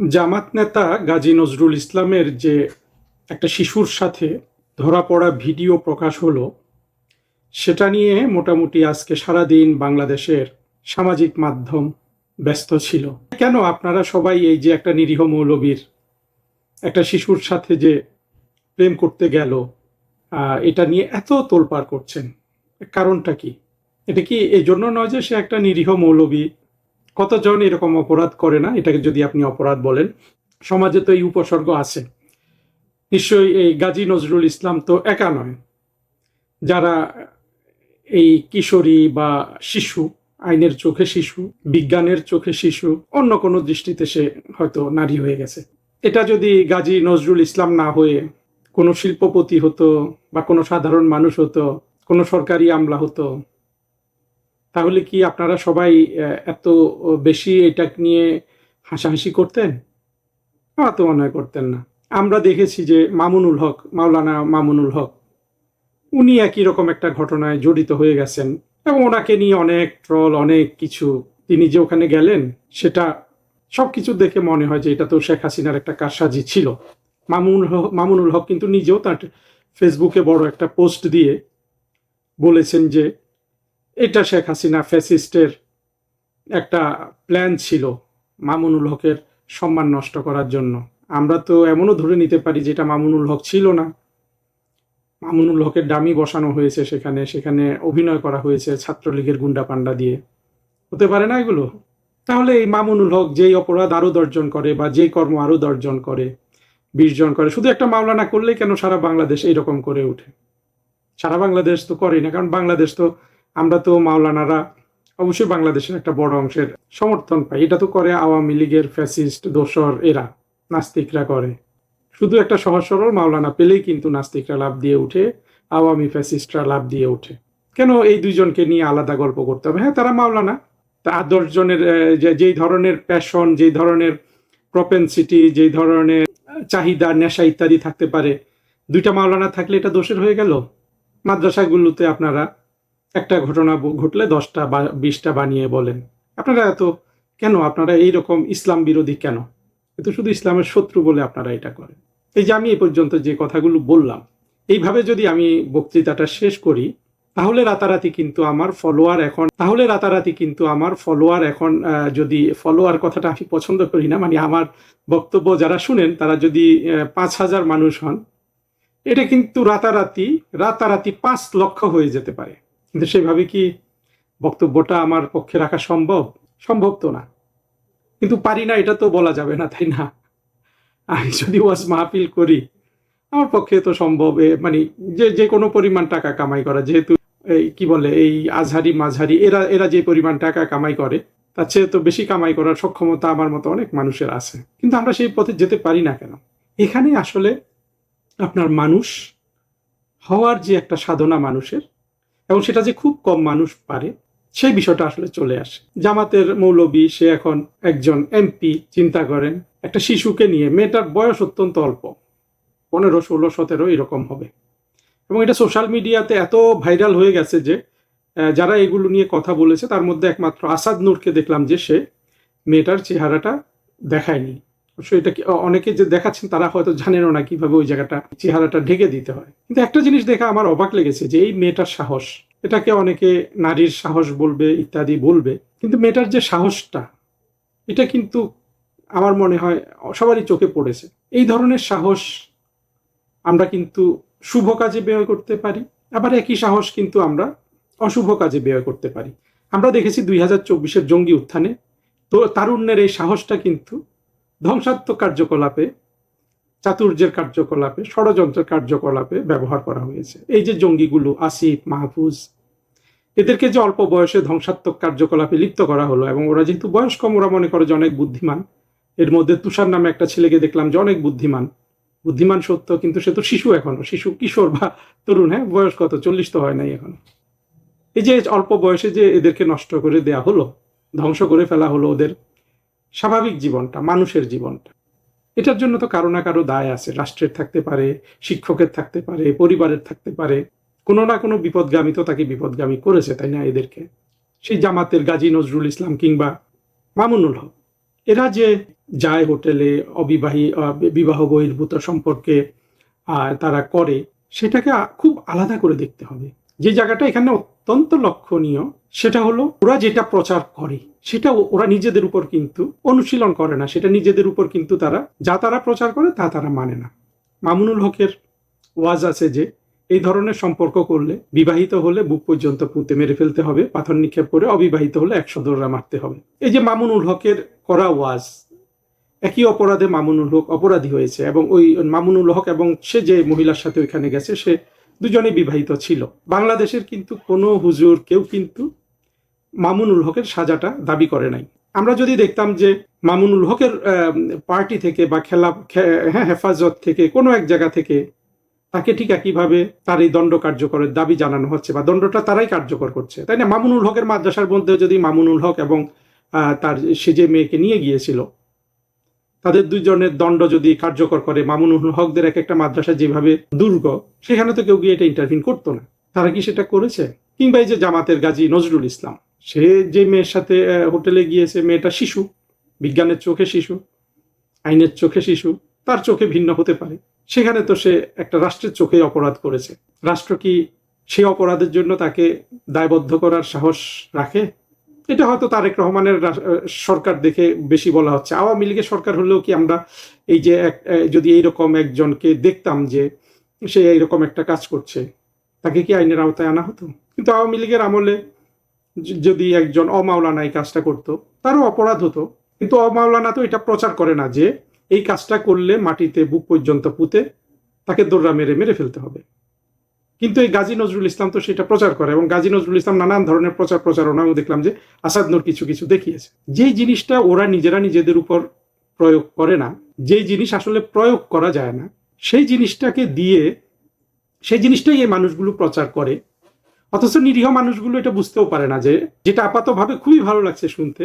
জামাত নেতা গাজী নজরুল ইসলামের যে একটা শিশুর সাথে ধরা পড়া ভিডিও প্রকাশ হলো, সেটা নিয়ে মোটামুটি আজকে সারাদিন বাংলাদেশের সামাজিক মাধ্যম ব্যস্ত ছিল। কেন আপনারা সবাই এই যে একটা নিরীহ মৌলবীর একটা শিশুর সাথে যে প্রেম করতে গেল, এটা নিয়ে এত তোলপাড় করছেন? কারণটা কি? এটা কি এই জন্য নয় যে সে একটা নিরীহ মৌলবী? কতজন এরকম অপরাধ করে না? এটাকে যদি আপনি অপরাধ বলেন, সমাজে তো এই উপসর্গ আছে। নিশ্চয়ই এই গাজী নজরুল ইসলাম তো একা নয়। যারা এই কিশোরী বা শিশু, আইনের চোখে শিশু, বিজ্ঞানের চোখে শিশু, অন্য কোনো দৃষ্টিতে সে হয়তো নারী হয়ে গেছে। এটা যদি গাজী নজরুল ইসলাম না হয়ে কোনো শিল্পপতি হতো বা কোনো সাধারণ মানুষ হতো, কোনো সরকারি আমলা হতো, তাহলে কি আপনারা সবাই এত বেশি এটা নিয়ে হাসাহাসি করতেন? আমার তো মনে হয় করতেন না। আমরা দেখেছি যে মামুনুল হক, মাওলানা মামুনুল হক, উনি একই রকম একটা ঘটনায় জড়িত হয়ে গেছেন এবং ওনাকে নিয়ে অনেক ট্রল, অনেক কিছু। তিনি যে ওখানে গেলেন, সেটা সবকিছু দেখে মনে হয় যে এটা তো শেখ হাসিনার একটা কারসাজি ছিল। মামুনুল হক কিন্তু নিজেও তার ফেসবুকে বড় একটা পোস্ট দিয়ে বলেছেন যে এটা শেখ হাসিনা ফ্যাসিস্টের একটা প্ল্যান ছিল মামুনুল হকের সম্মান নষ্ট করার জন্য। আমরা তো এমনও ধরে নিতে পারি যে এটা মামুনুল হক ছিল না, মামুনুল হকের ডামি বসানো হয়েছে, সেখানে সেখানে অভিনয় করা হয়েছে ছাত্রলীগের গুন্ডা পান্ডা দিয়ে। হতে পারে না এগুলো? তাহলে এই মামুনুল হক যেই অপরাধ আরো দর্জন করে বা যেই কর্ম আরো দর্জন করে, 20 জন করে, শুধু একটা মাওলানা করলেই কেন সারা বাংলাদেশ এইরকম করে ওঠে? সারা বাংলাদেশ তো করেই না, কারণ বাংলাদেশ তো, আমরা তো মাওলানারা অবশ্যই বাংলাদেশের একটা বড় অংশের সমর্থন পাই। এটা তো করে আওয়ামী লীগের ফ্যাসিস্ট দোসর এরা, নাস্তিকরা করে। শুধু একটা সহজ সরল মাওলানা পেলেই কিন্তু নাস্তিকরা লাভ দিয়ে উঠে, আওয়ামী ফ্যাসিস্টরা লাভ দিয়ে ওঠে। কেন এই দুইজনকে নিয়ে আলাদা গল্প করতে হবে? হ্যাঁ, তারা মাওলানা, তা 10 জনের যেই ধরনের প্যাশন, যেই ধরনের প্রপেনসিটি, যেই ধরনের চাহিদা, নেশা ইত্যাদি থাকতে পারে, দুইটা মাওলানা থাকলে এটা দোষের হয়ে গেল? মাদ্রাসাগুলোতে আপনারা একটা ঘটনা ঘটলে 10টা বা 20টা বানিয়ে বলেন। আপনারা এত কেন, আপনারা এইরকম ইসলাম বিরোধী কেন? কিন্তু শুধু ইসলামের শত্রু বলে আপনারা এটা করেন। এই যে আমি এই পর্যন্ত যে কথাগুলো বললাম, এইভাবে যদি আমি বক্তৃতাটা শেষ করি, তাহলে রাতারাতি কিন্তু আমার ফলোয়ার এখন যদি ফলোয়ার কথাটা আমি পছন্দ করি না, মানে আমার বক্তব্য যারা শুনেন তারা যদি 5,000 মানুষ হন, এটা কিন্তু রাতারাতি রাতারাতি 5 লক্ষ হয়ে যেতে পারে। কিন্তু সেভাবে কি বক্তব্যটা আমার পক্ষে রাখা সম্ভব? সম্ভব তো না। কিন্তু পারি না এটা তো বলা যাবে না, তাই না? আমি যদি ওয়াজ মাহফিল করি, আমার পক্ষে তো সম্ভব মানে যে যে কোনো পরিমাণ টাকা কামাই করা, যেহেতু এই কি বলে এই আজহারি মাঝহারি এরা এরা যে পরিমাণ টাকা কামাই করে, তার চেয়ে তো বেশি কামাই করার সক্ষমতা আমার মতো অনেক মানুষের আছে। কিন্তু আমরা সেই পথে যেতে পারি না কেন? এখানে আসলে আপনার মানুষ হওয়ার যে একটা সাধনা মানুষের, এবং সেটা যে খুব কম মানুষ পারে, সেই বিষয়টা আসলে চলে আসে। জামাতের মৌলবী সে এখন একজন এমপি, চিন্তা করেন, একটা শিশুকে নিয়ে, মেয়েটার বয়স অত্যন্ত অল্প, 15, 16, 17 এরকম হবে, এবং এটা সোশ্যাল মিডিয়াতে এত ভাইরাল হয়ে গেছে যে যারা এগুলো নিয়ে কথা বলেছে তার মধ্যে একমাত্র আসাদ নূরকে দেখলাম যে সে মেয়েটার চেহারাটা দেখায়নি। অবশ্য এটা অনেকে যে দেখাচ্ছেন তারা হয়তো জানেনও না কিভাবে ওই জায়গাটা, চেহারাটা ঢেকে দিতে হয়। কিন্তু একটা জিনিস দেখে আমার অবাক লেগেছে যে এই মেয়েটার সাহস, এটাকে অনেকে নারীর সাহস বলবে ইত্যাদি বলবে, কিন্তু মেয়েটার যে সাহসটা, এটা কিন্তু আমার মনে হয় সবারই চোখে পড়েছে। এই ধরনের সাহস আমরা কিন্তু শুভ কাজে ব্যয় করতে পারি, আবার একই সাহস কিন্তু আমরা অশুভ কাজে ব্যয় করতে পারি। আমরা দেখেছি 2024-এর জঙ্গি উত্থানে তো তারুণ্যের এই সাহসটা কিন্তু ধ্বংসাত্মক কার্যকলাপে, চাতুর্যের কার্যকলাপে, ষড়যন্ত্রের কার্যকলাপে ব্যবহার করা হয়েছে। এই যে জঙ্গিগুলো, আসিফ, মাহফুজ, এদেরকে যে অল্প বয়সে ধ্বংসাত্মক কার্যকলাপে লিপ্ত করা হলো, এবং ওরা যেহেতু বয়স কম, ওরা মনে করে যে অনেক বুদ্ধিমান। এর মধ্যে তুষার নামে একটা ছেলেকে দেখলাম যে অনেক বুদ্ধিমান, বুদ্ধিমান সত্য, কিন্তু সে তো শিশু, এখনো শিশু, কিশোর বা তরুণ। হ্যাঁ, বয়স কত, 40 তো হয় নাই এখন। এই যে অল্প বয়সে যে এদেরকে নষ্ট করে দেয়া হলো, ধ্বংস করে ফেলা হলো ওদের স্বাভাবিক জীবনটা, মানুষের জীবনটা, এটার জন্য তো কারো না কারো দায় আছে। রাষ্ট্রের থাকতে পারে, শিক্ষকের থাকতে পারে, পরিবারের থাকতে পারে। কোনো না কোনো বিপদগামী তো তাকে বিপদগামী করেছে, তাই না? এদেরকে সেই জামাতের গাজী নজরুল ইসলাম কিংবা মামুনুল হক, এরা যে যায় হোটেলে বিবাহ বহির্ভূত সম্পর্কে তারা করে, সেটাকে খুব আলাদা করে দেখতে হবে। যে জায়গাটা এখানে অত্যন্ত লক্ষণীয় সেটা হলো ওরা যেটা প্রচার করে সেটা ওরা নিজেদের উপর কিন্তু অনুশীলন করে না, সেটা নিজেদের উপর কিন্তু তারা প্রচার করে তারা মানে না। মামুনুল হকের ওয়াজ আছে যে এই ধরনের সম্পর্ক করলে বিবাহিত হলে বুক পর্যন্ত পুঁতে মেরে ফেলতে হবে, পাথর নিক্ষেপ করে, অবিবাহিত হলে 100 দৌড়া মারতে হবে। এই যে মামুনুল হকের করা ওয়াজ, একই অপরাধে মামুনুল হক অপরাধী হয়েছে এবং ওই মামুনুল হক এবং সে যে মহিলার সাথে ওইখানে গেছে সে দুজনেই বিবাহিত ছিল। বাংলাদেশের কিন্তু কোনো হুজুর কেউ কিন্তু মামুনুল হকের সাজাটা দাবি করে নাই। আমরা যদি দেখতাম যে মামুনুল হকের পার্টি থেকে বা হেফাজত থেকে কোনো এক জায়গা থেকে তাকে ঠিক একইভাবে তার এই দণ্ড কার্যকরের দাবি জানানো হচ্ছে বা দণ্ডটা তারাই কার্যকর করছে, তাই না? মামুনুল হকের মাদ্রাসার মধ্যে যদি মামুনুল হক এবং তার সে যে মেয়েকে নিয়ে গিয়েছিল তাদের দুজনের দণ্ড যদি কার্যকর করে, মামুনুল হকদের এক একটা মাদ্রাসা যেভাবে দুর্গ, সেখানে তো কেউ গিয়ে এটা ইন্টারভিউ করতো না। তারা কি সেটা করেছে? কিংবা এই যে জামাতের গাজী নজরুল ইসলাম, সে যে মেয়ের সাথে হোটেলে গিয়েছে, মেয়েটা শিশু, বিজ্ঞানের চোখে শিশু, আইনের চোখে শিশু, তার চোখে ভিন্ন হতে পারে, সেখানে তো সে একটা রাষ্ট্রের চোখে অপরাধ করেছে। রাষ্ট্র কি সেই অপরাধের জন্য তাকে দায়বদ্ধ করার সাহস রাখে? এটা হয়তো তারেক রহমানের সরকার দেখে বেশি বলা হচ্ছে। আওয়ামী লীগের সরকার হলেও কি আমরা এই যে যদি এইরকম একজনকে দেখতাম যে সে এইরকম একটা কাজ করছে, তাকে কি আইনের আওতায় আনা হতো? কিন্তু আওয়ামী লীগের আমলে যদি একজন অমাওলানা এই কাজটা করতো তারও অপরাধ হতো। কিন্তু অমাওলানা তো এটা প্রচার করে না যে এই কাজটা করলে মাটিতে বুক পর্যন্ত পুঁতে তাকে দৌড়া মেরে মেরে ফেলতে হবে। কিন্তু এই গাজী নজরুল ইসলাম তো সেটা প্রচার করে, এবং গাজী নজরুল ইসলাম নানান ধরনের প্রচারণাও দেখলাম যে আসাদ নূর কিছু কিছু দেখিয়েছে। যেই জিনিসটা ওরা নিজেদের উপর প্রয়োগ করে না, যেই জিনিস আসলে প্রয়োগ করা যায় না, সেই জিনিসটাকে দিয়ে সেই জিনিসটাই এই মানুষগুলো প্রচার করে। অথচ নিরীহ মানুষগুলো এটা বুঝতেও পারে না যে যেটা আপাতভাবে খুবই ভালো লাগছে শুনতে,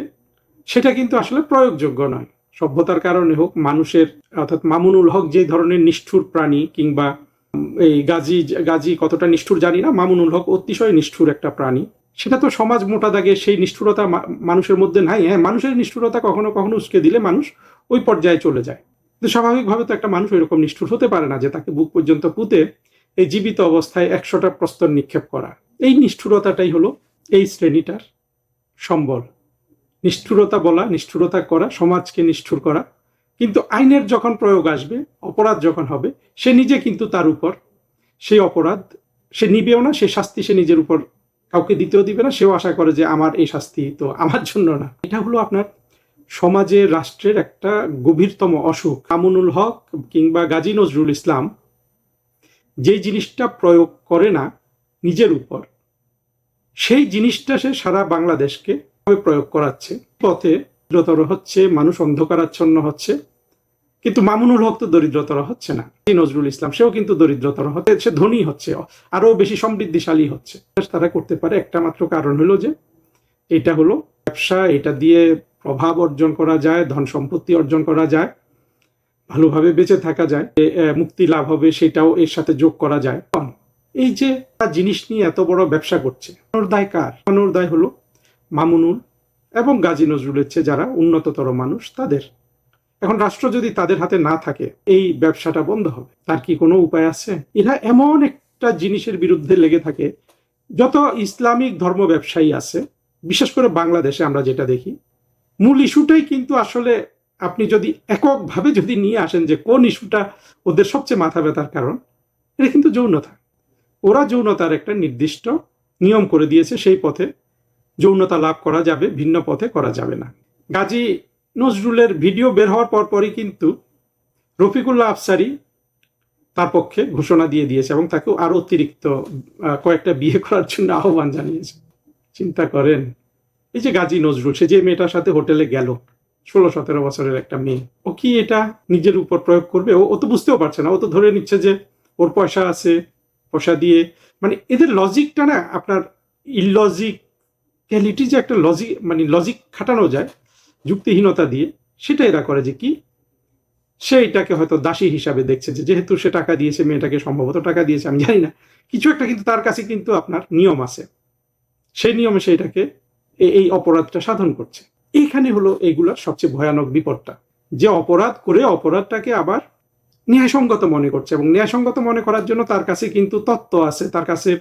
সেটা কিন্তু আসলে প্রয়োগযোগ্য নয়। সভ্যতার কারণে হোক, মানুষের, অর্থাৎ মামুনুল হক যে ধরনের নিষ্ঠুর প্রাণী, কিংবা এই গাজী কতটা নিষ্ঠুর জানি না, মামুনুল হক অতিশয় নিষ্ঠুর একটা প্রাণী। সেটা তো সমাজ মোটা দাগে সেই নিষ্ঠুরতা মানুষের মধ্যে নাই। হ্যাঁ, মানুষের নিষ্ঠুরতা কখনো কখনো উস্কে দিলে মানুষ ওই পর্যায়ে চলে যায়, কিন্তু স্বাভাবিকভাবে তো একটা মানুষ ওইরকম নিষ্ঠুর হতে পারে না যে তাকে বুক পর্যন্ত পুঁতে এই জীবিত অবস্থায় 100টা প্রস্তর নিক্ষেপ করা। এই নিষ্ঠুরতাটাই হলো এই শ্রেণীটার সম্বল। নিষ্ঠুরতা বলা, নিষ্ঠুরতা করা, সমাজকে নিষ্ঠুর করা। কিন্তু আইনের যখন প্রয়োগ আসবে, অপরাধ যখন হবে, সে নিজে কিন্তু তার উপর সেই অপরাধ সে নিবেও না, সে শাস্তি সে নিজের উপর কাউকে দিতেও দিবে না। সেও আশা করে যে আমার এই শাস্তি তো আমার জন্য না। এটা হলো আপনার সমাজের, রাষ্ট্রের একটা গভীরতম অসুখ। মামুনুল হক কিংবা গাজী নজরুল ইসলাম যেই জিনিসটা প্রয়োগ করে না নিজের উপর, সেই জিনিসটা সে সারা বাংলাদেশকে প্রয়োগ করাচ্ছে। পথে দরিদ্রতর হচ্ছে, মানুষ অন্ধকারাচ্ছন্ন হচ্ছে। কিন্তু মামুনুল হক তো দরিদ্রতর হচ্ছে না, নজরুল ইসলাম সেও কিন্তু দরিদ্রতর হচ্ছে, সে ধনী হচ্ছে, আরো বেশি সমৃদ্ধিশালী হচ্ছে। তারা করতে পারে একটা মাত্র কারণ হলো যে এটা হলো ব্যবসা, এটা দিয়ে প্রভাব অর্জন করা যায়, ধন সম্পত্তি অর্জন করা যায়, ভালোভাবে বেঁচে থাকা যায়, মুক্তি লাভ হবে সেটাও এর সাথে যোগ করা যায়। এই যে জিনিস নিয়ে এত বড় ব্যবসা করছে, দায় কার? দায় হলো মামুনুল এবং গাজী নজরুলের চেয়ে যারা উন্নততর মানুষ তাদের। এখন রাষ্ট্র যদি তাদের হাতে না থাকে, এই ব্যবসাটা বন্ধ হবে। তার কি কোনো উপায় আছে? এরা এমন একটা জিনিসের বিরুদ্ধে লেগে থাকে। যত ইসলামিক ধর্ম ব্যবসায়ী আছে, বিশেষ করে বাংলাদেশে আমরা যেটা দেখি, মূল ইস্যুটাই কিন্তু আসলে আপনি যদি এককভাবে যদি নিয়ে আসেন যে কোন ইস্যুটা ওদের সবচেয়ে মাথা ব্যথার কারণ, এটা কিন্তু যৌনতা। ওরা যৌনতার একটা নির্দিষ্ট নিয়ম করে দিয়েছে, সেই পথে যৌনতা লাভ করা যাবে, ভিন্ন পথে করা যাবে না। গাজী নজরুলের ভিডিও বের হওয়ার পরপরই কিন্তু রফিকুল্লাহ আফসারী তার পক্ষে ঘোষণা দিয়ে দিয়েছে এবং তাকে আরো অতিরিক্ত কয়েকটা বিয়ে করার জন্য আহ্বান জানিয়েছে। চিন্তা করেন, এই যে গাজী নজরুল, সে যে মেয়েটার সাথে হোটেলে গেল, 16-17 বছরের একটা মেয়ে, ও কি এটা নিজের উপর প্রয়োগ করবে? ও তো বুঝতেও পারছে না, ও তো ধরে নিচ্ছে যে ওর পয়সা আছে, পয়সা দিয়ে, মানে এদের লজিকটা না, আপনার ইলজিক্যালিটি যে একটা লজিক, মানে লজিক খাটানো যায় যুক্তিহীনতা দিয়ে, সেটা এরা করে যে কি, সে এটাকে হয়তো দাসী হিসাবে দেখছে, যে যেহেতু সে টাকা দিয়েছে, মেয়েটাকে সম্ভবত টাকা দিয়েছে, আমি জানি না, কিছু একটা কিন্তু তার কাছে কিন্তু আপনার নিয়ম আছে, সেই নিয়মে সেটাকে এই অপরাধটা সাধন করছে। এইখানে হলো এইগুলার সবচেয়ে ভয়ানক বিপদটা, যে অপরাধ করে অপরাধটাকে আবার ন্যায়সঙ্গত মনে করছে, এবং ন্যায়সঙ্গত মনে করার জন্য তার কাছে কিন্তু তত্ত্ব আছে, তার কাছে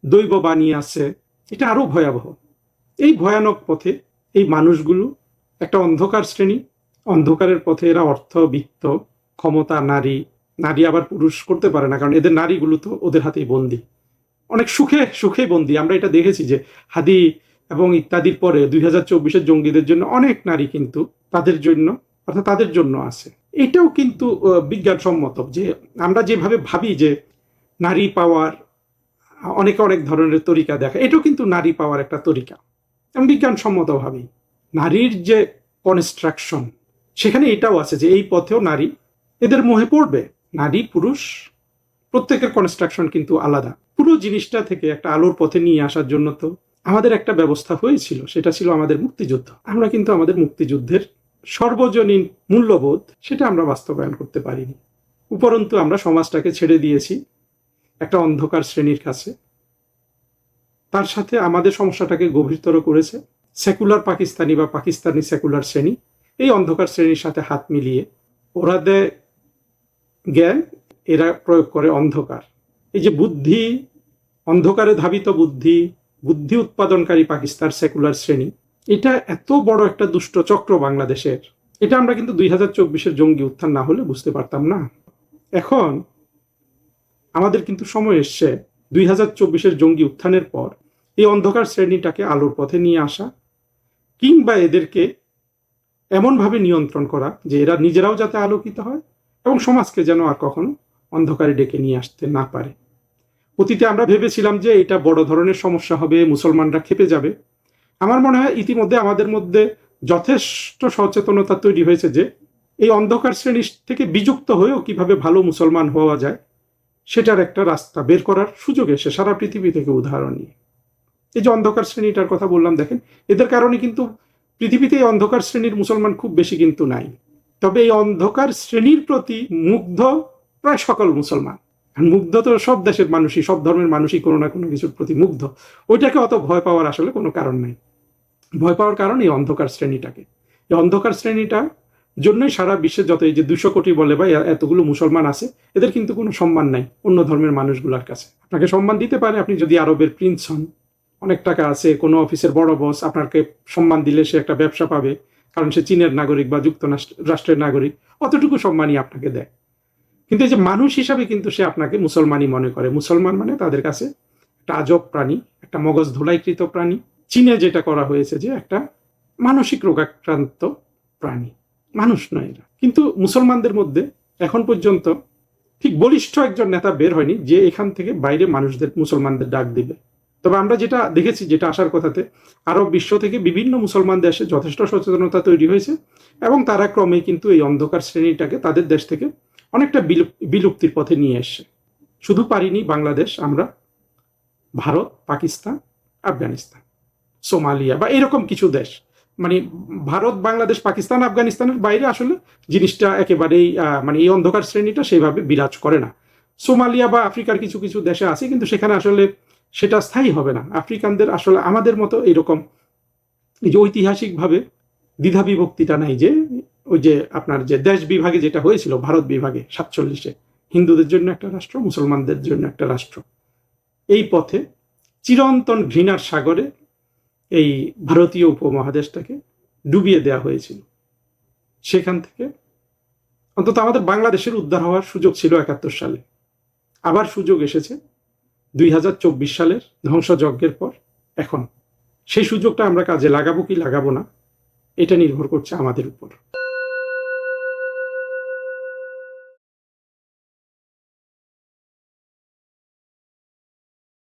দৈব বাণী আছে। এটা আরো ভয়াবহ। এই ভয়ানক পথে এই মানুষগুলো একটা অন্ধকার শ্রেণী, অন্ধকারের পথে এরা অর্থ, বিত্ত, ক্ষমতা, নারী, নারী আবার পুরুষ করতে পারে না, কারণ এদের নারীগুলো তো ওদের হাতেই বন্দী, অনেক সুখে সুখে বন্দী। আমরা এটা দেখেছি যে হাদি এবং ইত্যাদির পরে 2024-এর জঙ্গিদের জন্য অনেক নারী কিন্তু তাদের জন্য, অর্থাৎ তাদের জন্য আছে। এটাও কিন্তু বিজ্ঞানসম্মত, যে আমরা যেভাবে ভাবি যে নারী পাওয়ার অনেকে অনেক ধরনের তরিকা দেখা, এটাও কিন্তু নারী পাওয়ার একটা তরিকা, এবং বিজ্ঞানসম্মতভাবেই নারীর যে কনস্ট্রাকশন, সেখানে এটাও আছে যে এই পথেও নারী এদের মোহে পড়বে। নারী পুরুষ প্রত্যেকের কনস্ট্রাকশন কিন্তু আলাদা। পুরো জিনিসটা থেকে একটা আলোর পথে নিয়ে আসার জন্য তো আমাদের একটা ব্যবস্থা হয়েছিল, সেটা ছিল আমাদের মুক্তিযুদ্ধ। আমরা কিন্তু আমাদের মুক্তিযুদ্ধের সর্বজনীন মূল্যবোধ সেটা আমরা বাস্তবায়ন করতে পারিনি। উপরন্তু আমরা সমাজটাকে ছেড়ে দিয়েছি একটা অন্ধকার শ্রেণীর কাছে। তার সাথে আমাদের সমস্যাটাকে গভীরতর করেছে সেকুলার পাকিস্তানি বা পাকিস্তানি সেকুলার শ্রেণী। এই অন্ধকার শ্রেণীর সাথে হাত মিলিয়ে ওরা দেয় জ্ঞান, এরা প্রয়োগ করে অন্ধকার। এই যে বুদ্ধি, অন্ধকারে ধাবিত বুদ্ধি, বুদ্ধি উৎপাদনকারী পাকিস্তান সেকুলার শ্রেণী, এটা এত বড় একটা দুষ্ট চক্র বাংলাদেশের। এটা আমরা কিন্তু 2024-এর জঙ্গি উত্থান না হলে বুঝতে পারতাম না। এখন আমাদের কিন্তু সময় এসছে 2024-এর জঙ্গি উত্থানের পর এই অন্ধকার শ্রেণীটাকে আলোর পথে নিয়ে আসা, কিংবা এদেরকে এমনভাবে নিয়ন্ত্রণ করা যে এরা নিজেরাও যাতে আলোকিত হয় এবং সমাজকে যেন আর কখনো অন্ধকারে ডেকে নিয়ে আসতে না পারে। অতীতে আমরা ভেবেছিলাম যে এটা বড় ধরনের সমস্যা হবে, মুসলমানরা খেপে যাবে। আমার মনে হয় ইতিমধ্যে আমাদের মধ্যে যথেষ্ট সচেতনতা তৈরি হয়েছে যে এই অন্ধকার শ্রেণী থেকে বিযুক্ত হয়েও কিভাবে ভালো মুসলমান হওয়া যায় সেটার একটা রাস্তা বের করার সুযোগ এসে সারা পৃথিবী থেকে উদাহরণ নিয়ে। এই যে অন্ধকার শ্রেণীটার কথা বললাম, দেখেন এদের কারণে কিন্তু পৃথিবীতে এই অন্ধকার শ্রেণীর মুসলমান খুব বেশি কিন্তু নাই। তবে এই অন্ধকার শ্রেণীর প্রতি মুগ্ধ প্রায় সকল মুসলমান। মুগ্ধ তো সব দেশের মানুষই, সব ধর্মের মানুষই কোনো না কোনো কিছুর প্রতি মুগ্ধ। ওইটাকে অত ভয় পাওয়ার আসলে কোনো কারণ নাই। ভয় পাওয়ার কারণ এই অন্ধকার শ্রেণীটাকে। এই অন্ধকার শ্রেণীটা জন্যই সারা বিশ্বে যত এই যে 200 কোটি বলে বা এতগুলো মুসলমান আছে, এদের কিন্তু কোনো সম্মান নাই অন্য ধর্মের মানুষগুলোর কাছে। আপনাকে সম্মান দিতে পারে আপনি যদি আরবের প্রিন্স হন, অনেক টাকা আছে, কোনো অফিসের বড় বস আপনাকে সম্মান দিলে সে একটা ব্যবসা পাবে, কারণ সে চীনের নাগরিক বা যুক্তরাষ্ট্রের নাগরিক, অতটুকু সম্মানই আপনাকে দেয়। কিন্তু এই যে মানুষ হিসাবে কিন্তু সে আপনাকে মুসলমানই মনে করে। মুসলমান মানে তাদের কাছে একটা আজব প্রাণী, একটা মগজ ধোলাইকৃত প্রাণী। চীনে যেটা করা হয়েছে যে একটা মানসিক রোগাক্রান্ত প্রাণী, মানুষ নয় এরা। কিন্তু মুসলমানদের মধ্যে এখন পর্যন্ত ঠিক বলিষ্ঠ একজন নেতা বের হয়নি যে এখান থেকে বাইরে মানুষদের, মুসলমানদের ডাক দিবে। তবে আমরা যেটা দেখেছি, যেটা আসার কথাতে, আরব বিশ্ব থেকে বিভিন্ন মুসলমান দেশে যথেষ্ট সচেতনতা তৈরি হয়েছে এবং তারা ক্রমে কিন্তু এই অন্ধকার শ্রেণীটাকে তাদের দেশ থেকে অনেকটা বিলুপ্তির পথে নিয়ে এসছে। শুধু পারিনি বাংলাদেশ, আমরা ভারত, পাকিস্তান, আফগানিস্তান, সোমালিয়া বা এরকম কিছু দেশ, মানে ভারত, বাংলাদেশ, পাকিস্তান, আফগানিস্তানের বাইরে আসলে জিনিসটা একেবারেই মানে এই অন্ধকার শ্রেণীটা সেইভাবে বিরাজ করে না। সোমালিয়া বা আফ্রিকার কিছু কিছু দেশে আছে, কিন্তু সেখানে আসলে সেটা স্থায়ী হবে না। আফ্রিকানদের আসলে আমাদের মতো এইরকম এই যে ঐতিহাসিকভাবে দ্বিধা বিভক্তিটা নাই, যে ওই যে আপনার যে দেশ বিভাগে যেটা হয়েছিল, ভারত বিভাগে 47-এ হিন্দুদের জন্য একটা রাষ্ট্র, মুসলমানদের জন্য একটা রাষ্ট্র। এই পথে চিরন্তন ঘৃণার সাগরে এই ভারতীয় উপমহাদেশটাকে ডুবিয়ে দেওয়া হয়েছিল। সেখান থেকে অন্তত আমাদের বাংলাদেশের উদ্ধার হওয়ার সুযোগ ছিল 71 সালে, আবার সুযোগ এসেছে 2024 সালের ধ্বংসযজ্ঞের পর। এখন সেই সুযোগটা আমরা কাজে লাগাবো কি লাগাবো না, এটা নির্ভর করছে আমাদের উপর।